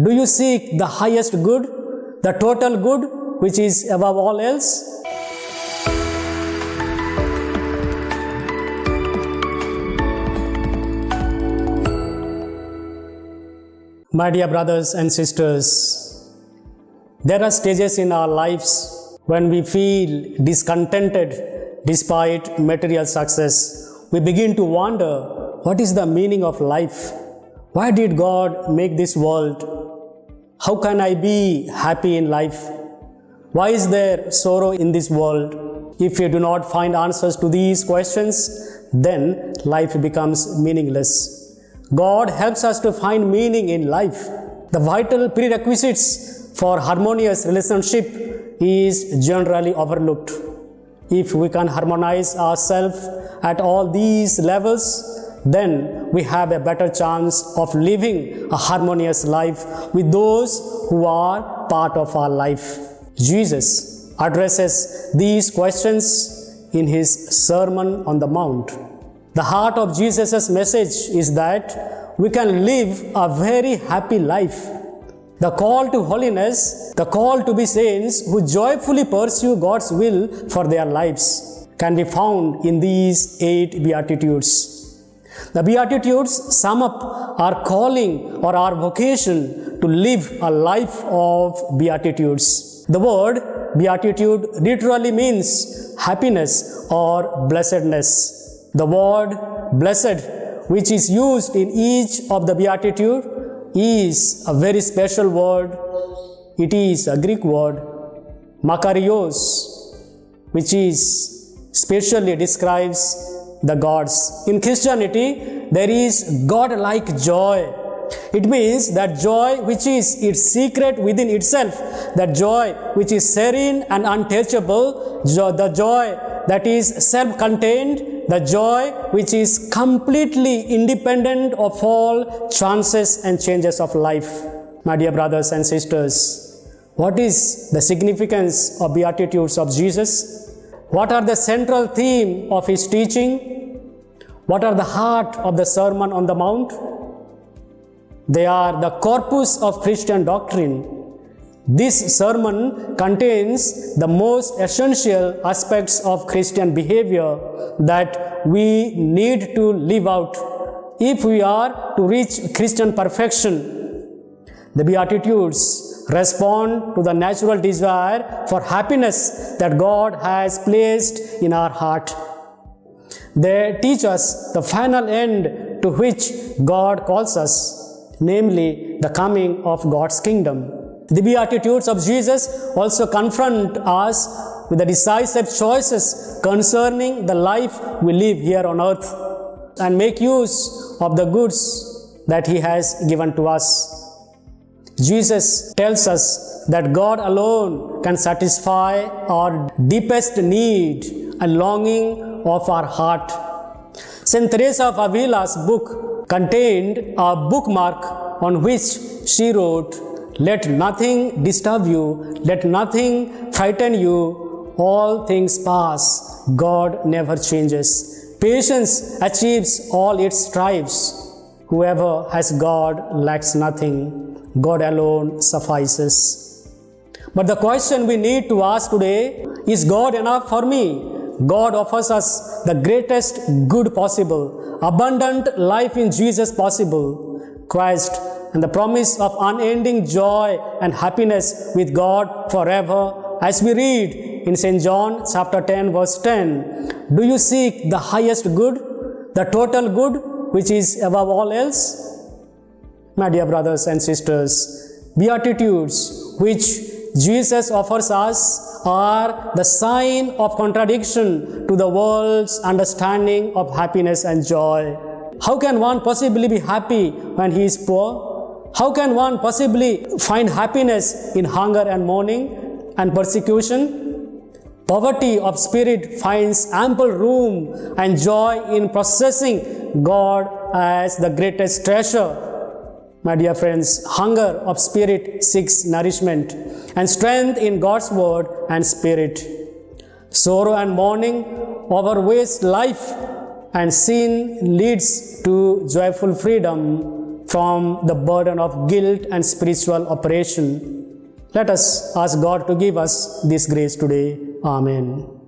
Do you seek the highest good, the total good, which is above all else? My dear brothers and sisters, there are stages in our lives when we feel discontented despite material success. We begin to wonder, what is the meaning of life? Why did God make this world? How can I be happy in life? Why is there sorrow in this world? If you do not find answers to these questions, then life becomes meaningless. God helps us to find meaning in life. The vital prerequisites for harmonious relationship is generally overlooked. If we can harmonize ourselves at all these levels, then we have a better chance of living a harmonious life with those who are part of our life. Jesus addresses these questions in his Sermon on the Mount. The heart of Jesus' message is that we can live a very happy life. The call to holiness, the call to be saints who joyfully pursue God's will for their lives, can be found in these 8 Beatitudes. The Beatitudes sum up our calling or our vocation to live a life of Beatitudes. The word Beatitude literally means happiness or blessedness. The word blessed, which is used in each of the Beatitude, is a very special word. It is a Greek word, makarios, which is specially describes the gods. In Christianity, there is God-like joy. It means that joy which is its secret within itself, that joy which is serene and untouchable, the joy that is self-contained, the joy which is completely independent of all chances and changes of life. My dear brothers and sisters, what is the significance of Beatitudes of Jesus? What are the central theme of his teaching? What are the heart of the Sermon on the Mount? They are the corpus of Christian doctrine. This sermon contains the most essential aspects of Christian behavior that we need to live out if we are to reach Christian perfection. The Beatitudes respond to the natural desire for happiness that God has placed in our heart. They teach us the final end to which God calls us, namely the coming of God's kingdom. The Beatitudes of Jesus also confront us with the decisive choices concerning the life we live here on earth and make use of the goods that he has given to us. Jesus tells us that God alone can satisfy our deepest need and longing of our heart. Saint Teresa of Avila's book contained a bookmark on which she wrote, "Let nothing disturb you, let nothing frighten you, all things pass, God never changes. Patience achieves all its stripes. Whoever has God lacks nothing. God alone suffices." But the question we need to ask today, is God enough for me? God offers us the greatest good possible, abundant life in Jesus possible, Christ, and the promise of unending joy and happiness with God forever. As we read in St. John chapter 10 verse 10, do you seek the highest good, the total good, which is above all else? My dear brothers and sisters, Beatitudes which Jesus offers us are the sign of contradiction to the world's understanding of happiness and joy. How can one possibly be happy when he is poor? How can one possibly find happiness in hunger and mourning and persecution? Poverty of spirit finds ample room and joy in possessing God as the greatest treasure. My dear friends, hunger of spirit seeks nourishment and strength in God's word and spirit. Sorrow and mourning overweighs life, and sin leads to joyful freedom from the burden of guilt and spiritual oppression. Let us ask God to give us this grace today. Amen.